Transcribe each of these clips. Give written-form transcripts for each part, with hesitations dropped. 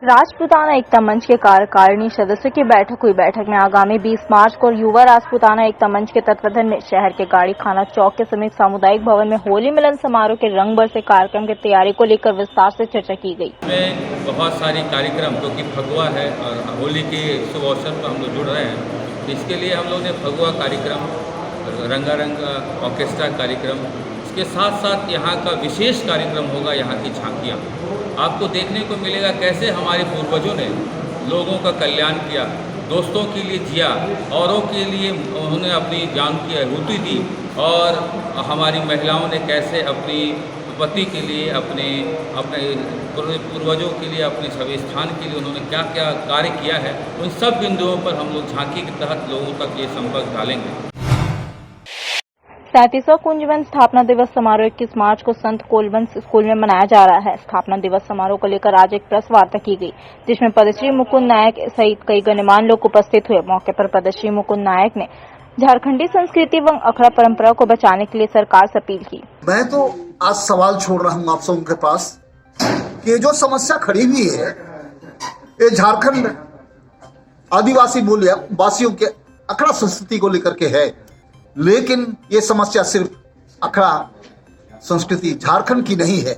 राजपूताना एकता मंच के कार्यकारिणी सदस्यों की बैठक हुई। बैठक में आगामी 20 मार्च को युवा राजपूताना एकता मंच के तत्वावधान में शहर के गाड़ी खाना चौक के समीप सामुदायिक भवन में होली मिलन समारोह के रंग बरसे कार्यक्रम की तैयारी को लेकर विस्तार से चर्चा की गई। में बहुत सारी कार्यक्रम जो कि फगुआ है और होली के शुभ अवसर पर हम लोग जुड़ रहे हैं। इसके लिए हम लोग ने फगुआ कार्यक्रम, रंगारंग ऑर्केस्ट्रा कार्यक्रम, इसके साथ साथ यहाँ का विशेष कार्यक्रम होगा, यहाँ की झांकियाँ आपको देखने को मिलेगा। कैसे हमारे पूर्वजों ने लोगों का कल्याण किया, दोस्तों के लिए जिया, औरों के लिए उन्होंने अपनी जान की आहुति दी, और हमारी महिलाओं ने कैसे अपनी पति के लिए, अपने पूर्वजों के लिए, अपने सभी स्थान के लिए उन्होंने क्या क्या कार्य किया है। उन सब बिंदुओं पर हम लोग झांकी के तहत लोगों तक ये संपर्क डालेंगे। 37वां कुंजवंत स्थापना दिवस समारोह 21 मार्च को संत कोलवंत स्कूल में मनाया जा रहा है। स्थापना दिवस समारोह को लेकर आज एक प्रेस वार्ता की गई, जिसमें पद्मश्री मुकुंद नायक सहित कई गणमान्य लोग उपस्थित हुए। मौके पर पद्मश्री मुकुंद नायक ने झारखंडी संस्कृति एवं अखड़ा परंपरा को बचाने के लिए सरकार से अपील की। मैं तो आज सवाल छोड़ रहा हूँ आप सबों के पास कि जो समस्या खड़ी हुई है ये झारखंड आदिवासी मूल्य वासियों के अखड़ा संस्कृति को लेकर के है, लेकिन ये समस्या सिर्फ अखड़ा संस्कृति झारखंड की नहीं है।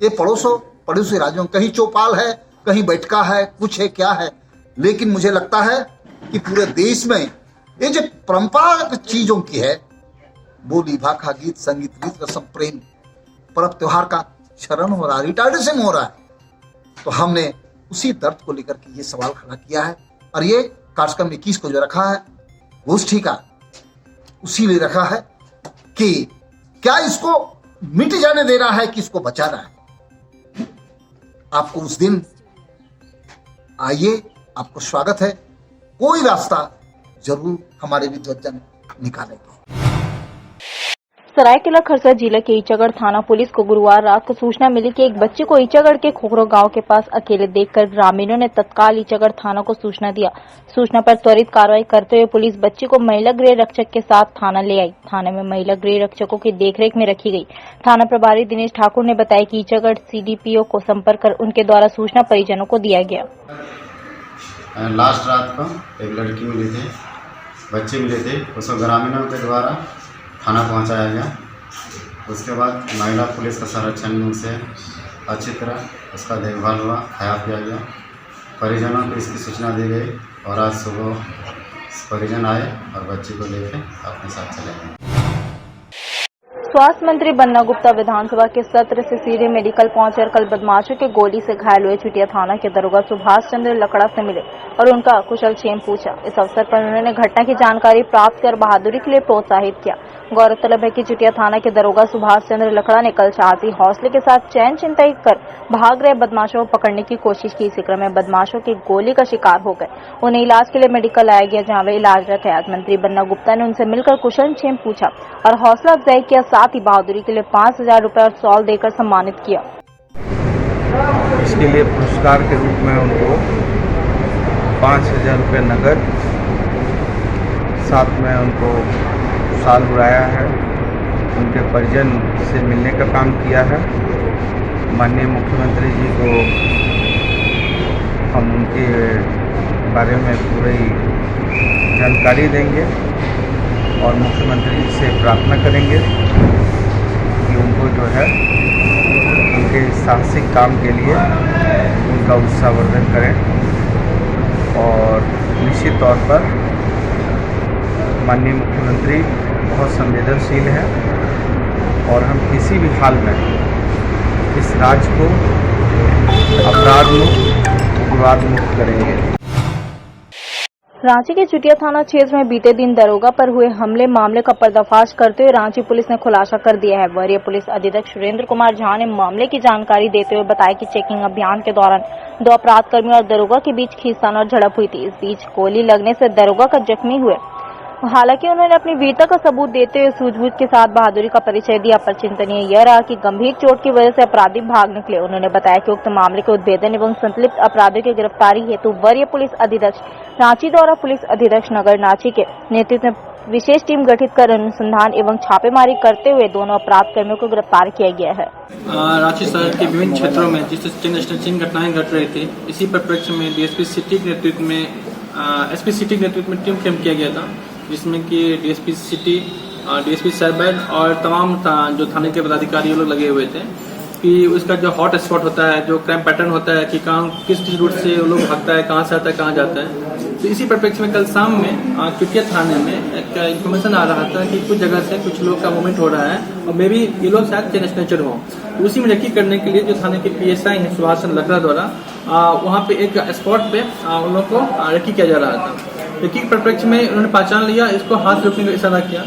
ये पड़ोसी राज्यों, कहीं चौपाल है, कहीं बैठका है, कुछ है, क्या है, लेकिन मुझे लगता है कि पूरे देश में ये जो परंपरागत चीजों की है, बोली भाखा, गीत संगीत, रीत रस्म, प्रेम, पर्व त्योहार का क्षरण हो रहा है, रिटार्डेशन हो रहा है। तो हमने उसी दर्द को लेकर के ये सवाल खड़ा किया है, और ये कार्यक्रम 21 को जो रखा है गोष्ठी का, उसी लिए रखा है कि क्या इसको मिट जाने देना है कि इसको बचाना है। आपको उस दिन आइए, आपको स्वागत है। कोई रास्ता जरूर हमारे विद्वज्जन निकालेंगे। सरायकेला खरसा जिले के ईचागढ़ थाना पुलिस को गुरुवार रात को सूचना मिली कि एक बच्चे को ईचागढ़ के खोखरो गांव के पास अकेले देखकर ग्रामीणों ने तत्काल ईचागढ़ थाना को सूचना दिया। सूचना पर त्वरित कार्रवाई करते हुए पुलिस बच्चे को महिला गृह रक्षक के साथ थाना ले आई। थाने में महिला गृह रक्षकों की देखरेख में रखी गई। थाना प्रभारी दिनेश ठाकुर ने बताया कि ईचागढ़ सीडीपीओ को संपर्क कर उनके द्वारा सूचना परिजनों को दिया गया। लास्ट रात को एक लड़की मिली थी, बच्चे मिले थे, उसको ग्रामीणों के द्वारा थाना पहुंचाया गया। उसके बाद महिला पुलिस का संरक्षण से अच्छी तरह उसका देखभाल हुआ, खाया पिया गया। परिजनों को इसकी सूचना दी गई और आज सुबह परिजन आए और बच्ची को लेकर अपने साथ चले गए। स्वास्थ्य मंत्री बन्ना गुप्ता विधानसभा के सत्र से सीधे मेडिकल पहुंचे और कल बदमाशों के गोली से घायल हुए चुटिया थाना के दरोगा सुभाष चंद्र लकड़ा से मिले और उनका कुशल क्षेम पूछा। इस अवसर पर उन्होंने घटना की जानकारी प्राप्त कर बहादुरी के लिए प्रोत्साहित किया। गौरतलब है कि चुटिया थाना के दरोगा सुभाष चंद्र लकड़ा ने कल साहसी हौसले के साथ चैन चिंताई कर भाग रहे बदमाशों को पकड़ने की कोशिश की। इसी क्रम में बदमाशों की गोली का शिकार हो गए। उन्हें इलाज के लिए मेडिकल लाया गया, जहां वे इलाजरत है। आज मंत्री बन्ना गुप्ता ने उनसे मिलकर कुशल क्षेम पूछा और हौसला अफजाई किया, साथ ही बहादुरी के लिए 5,000 रुपए और शॉल देकर सम्मानित किया। इसके लिए पुरस्कार के रूप में उनको 5,000 रुपये नगद, साथ में उनको साल बुलाया है, उनके परिजन से मिलने का काम किया है। माननीय मुख्यमंत्री जी को हम उनके बारे में पूरी जानकारी देंगे और मुख्यमंत्री जी से प्रार्थना करेंगे कि उनको जो है उनके साहसिक काम के लिए उनका उत्साहवर्धन करें। और निश्चित तौर पर माननीय मुख्यमंत्री बहुत संवेदनशील है और हम किसी भी हाल में इस राज्य को अपराध मुक्त, उग्रवाद मुक्त करेंगे। रांची के चुटिया थाना क्षेत्र में बीते दिन दरोगा पर हुए हमले मामले का पर्दाफाश करते हुए रांची पुलिस ने खुलासा कर दिया है। वरीय पुलिस अधीक्षक सुरेंद्र कुमार झा ने मामले की जानकारी देते हुए बताया कि चेकिंग अभियान के दौरान 2 अपराध कर्मियों और दरोगा के बीच खींचतान और झड़प हुई थी। इस बीच गोली लगने से दरोगा का जख्मी हुए। हालांकि उन्होंने अपनी वीरता का सबूत देते हुए सूझबूझ के साथ बहादुरी का परिचय दिया, पर चिंतनीय यह रहा कि गंभीर चोट की वजह से अपराधी भाग निकले। उन्होंने बताया कि उक्त मामले के उद्भेदन एवं संलिप्त अपराधियों की गिरफ्तारी हेतु वरीय पुलिस अधीक्षक रांची द्वारा पुलिस अधीक्षक नगर रांची के नेतृत्व में विशेष टीम गठित कर अनुसंधान एवं छापेमारी करते हुए दोनों अपराध कर्मियों को गिरफ्तार किया गया है। रांची शहर के विभिन्न क्षेत्रों में जिससे स्टेशन घटनाएं घट रही थी, इसी परिप्रेक्ष्य में डीएसपी सिटी के नेतृत्व में एसपी सिटी के नेतृत्व में टीम कैम्प किया गया था, जिसमें कि डीएसपी सिटी, डीएसपी साइबर और तमाम जो थाने के पदाधिकारी लोग लगे हुए थे कि उसका जो हॉट स्पॉट होता है, जो क्राइम पैटर्न होता है कि कहाँ किस रूट से वो लोग भागता है, कहाँ से आता है, कहाँ जाता है। तो इसी परिप्रेक्ष्य में कल शाम में चुटिया थाने में एक इन्फॉर्मेशन आ रहा था कि कुछ जगह से कुछ लोग का मूवमेंट हो रहा है और मे बी ये लोग शायद चेन स्नेचर हो। तो उसी में रेकी करने के लिए जो थाने के PSI हैं सुभाष चंद्र लकड़ा द्वारा वहाँ पे एक स्पॉट पे उन लोगों को रेकी किया जा रहा था। रेकी के परिप्रेक्ष्य में उन्होंने पहचान लिया, इसको हाथ रोकने का इशारा किया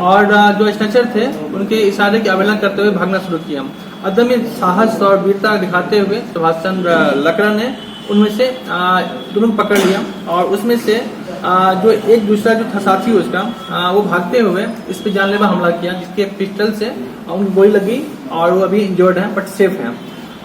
और जो स्नेचर थे उनके इशारे की अवहेलना करते हुए भागना शुरू किया। अदम्य साहस और वीरता दिखाते हुए सुभाष चंद्र लकड़ा ने उनमें से दोनों को पकड़ लिया और उसमें से जो एक दूसरा जो था साथी उसका वो भागते हुए इस पे जानलेवा हमला किया, जिसके पिस्टल से उनको गोली लगी और वो अभी इंजर्ड है बट सेफ है।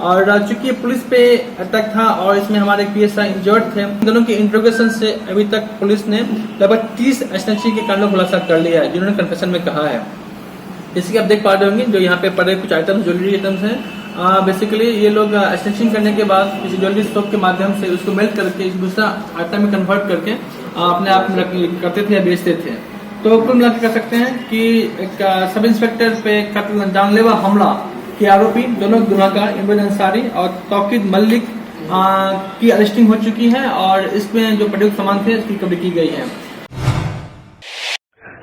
और चूंकि पुलिस पे अटैक था और इसमें हमारे PSI इंजर्ड थे, दोनों के इंट्रोगेशन से अभी तक पुलिस ने लगभग 30 एसएनसी के कांडों को खुलासा कर लिया है, जिन्होंने कन्फेशन में कहा है। जैसे कि आप देख पा रहे होंगे जो यहाँ पे पड़े कुछ आइटम्स, ज्वेलरी आइटम्स हैं। बेसिकली ये लोग स्टिचिंग करने के बाद किसी ज्वेलरी शॉप के माध्यम से उसको मेल्ट करके दूसरा आइटम में कन्वर्ट करके अपने आप में करते थे या बेचते थे। तो कुल मिलाकर कह सकते हैं कि एक सब इंस्पेक्टर पे कत्ल जानलेवा हमला के आरोपी दोनों गुनाहगार इमरान अंसारी और तौकीद मलिक की अरेस्टिंग हो चुकी है और इसमें जो प्रयुक्त सामान थे इसकी रिकवरी की गई है।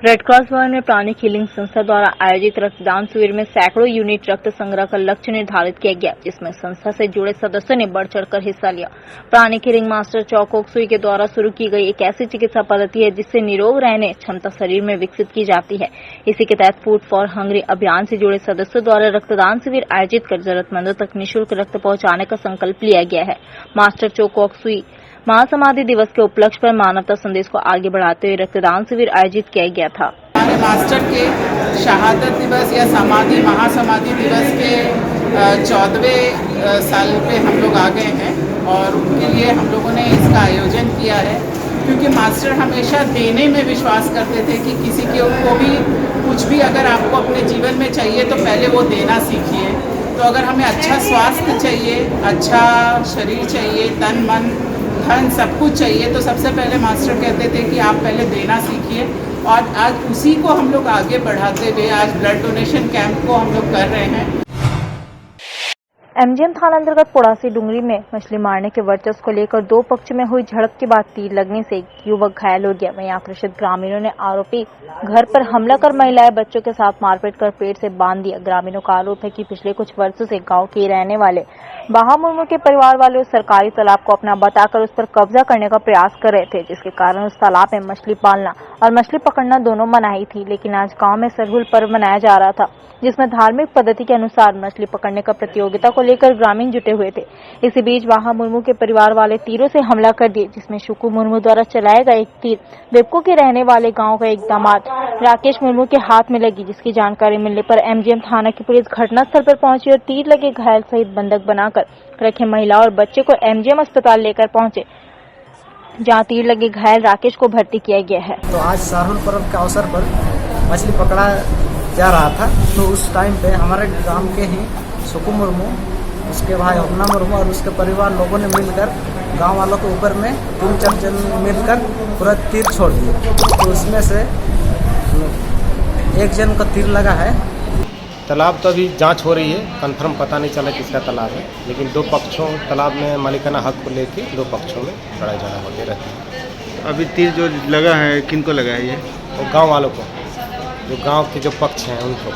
रेड क्रॉस भवन में प्राणिक हीलिंग संस्था द्वारा आयोजित रक्तदान शिविर में सैकड़ों यूनिट रक्त संग्रह का लक्ष्य निर्धारित किया गया, जिसमें संस्था से जुड़े सदस्यों ने बढ़ चढ़कर हिस्सा लिया। प्राणिक हीलिंग मास्टर चौकोक सुई के द्वारा शुरू की गई एक ऐसी चिकित्सा पद्धति है जिससे निरोग रहने क्षमता शरीर में विकसित की जाती है। इसी के तहत फूड फॉर हंग्री अभियान से जुड़े सदस्यों द्वारा रक्तदान शिविर आयोजित कर जरूरतमंदों तक निःशुल्क रक्त पहुंचाने का संकल्प लिया गया है। मास्टर चौकोक सुई महासमाधि दिवस के उपलक्ष्य पर मानवता संदेश को आगे बढ़ाते हुए रक्तदान शिविर आयोजित किया गया था। हमारे मास्टर के शहादत दिवस या समाधि महासमाधि दिवस के 14वें साल पे हम लोग आ गए हैं और उनके लिए हम लोगों ने इसका आयोजन किया है, क्योंकि मास्टर हमेशा देने में विश्वास करते थे कि किसी के को भी कुछ भी अगर आपको अपने जीवन में चाहिए तो पहले वो देना सीखिए। तो अगर हमें अच्छा स्वास्थ्य चाहिए, अच्छा शरीर चाहिए, तन मन धन सब कुछ चाहिए, तो सबसे पहले मास्टर कहते थे कि आप पहले देना सीखिए। और आज उसी को हम लोग आगे बढ़ाते हुए आज ब्लड डोनेशन कैंप को हम लोग कर रहे हैं। MGM थाना अंतर्गत पोड़ासी डुंगरी में मछली मारने के वर्चस्व को लेकर दो पक्ष में हुई झड़प के बाद तीर लगने से एक युवक घायल हो गया। वहीं आक्रोशित ग्रामीणों ने आरोपी घर पर हमला कर महिलाएं बच्चों के साथ मारपीट कर पेट से बांध दिया। ग्रामीणों का आरोप है कि पिछले कुछ वर्षों से गांव के रहने वाले बाहा मुर्मू के परिवार वाले उस सरकारी तालाब को अपना बताकर उस पर कब्जा करने का प्रयास कर रहे थे, जिसके कारण उस तालाब में मछली पालना और मछली पकड़ना दोनों मनाही थी। लेकिन आज गांव में सरहुल पर्व मनाया जा रहा था, जिसमें धार्मिक पद्धति के अनुसार मछली पकड़ने का प्रतियोगिता को लेकर ग्रामीण जुटे हुए थे। इसी बीच बाहा मुर्मू के परिवार वाले तीरों से हमला कर दिए, जिसमें शुकू मुर्मू द्वारा चलाया गया एक तीर बेबको के रहने वाले गांव का एक दामाद राकेश मुर्मू के हाथ में लगी, जिसकी जानकारी मिलने पर MGM थाना की पुलिस घटनास्थल पर पहुंची और तीर लगे घायल सहित बंधक बनाकर रखे महिला और बच्चे को MGM अस्पताल लेकर पहुंचे, जहां तीर लगे घायल राकेश को भर्ती किया गया है। तो आज सरहुल पर्व के अवसर पर मछली पकड़ा जा रहा था, तो उस टाइम पे हमारे गांव के ही सुकू मुर्मू, उसके भाई अपना मुर्मू और उसके परिवार लोगों ने मिलकर गांव वालों के ऊपर में 3-4 जन मिलकर पूरा तीर छोड़ दिए। तो उसमें से एक जन को तीर लगा है। तालाब तो अभी जांच हो रही है, कंफर्म पता नहीं चला किसका तालाब है, लेकिन दो पक्षों तालाब में मालिकाना हक को लेके दो पक्षों में लड़ाई झगड़ा होते रहती है। अभी तीर जो लगा है किनको लगा है ये? वो गांव वालों को, जो गांव के जो पक्ष हैं उनको।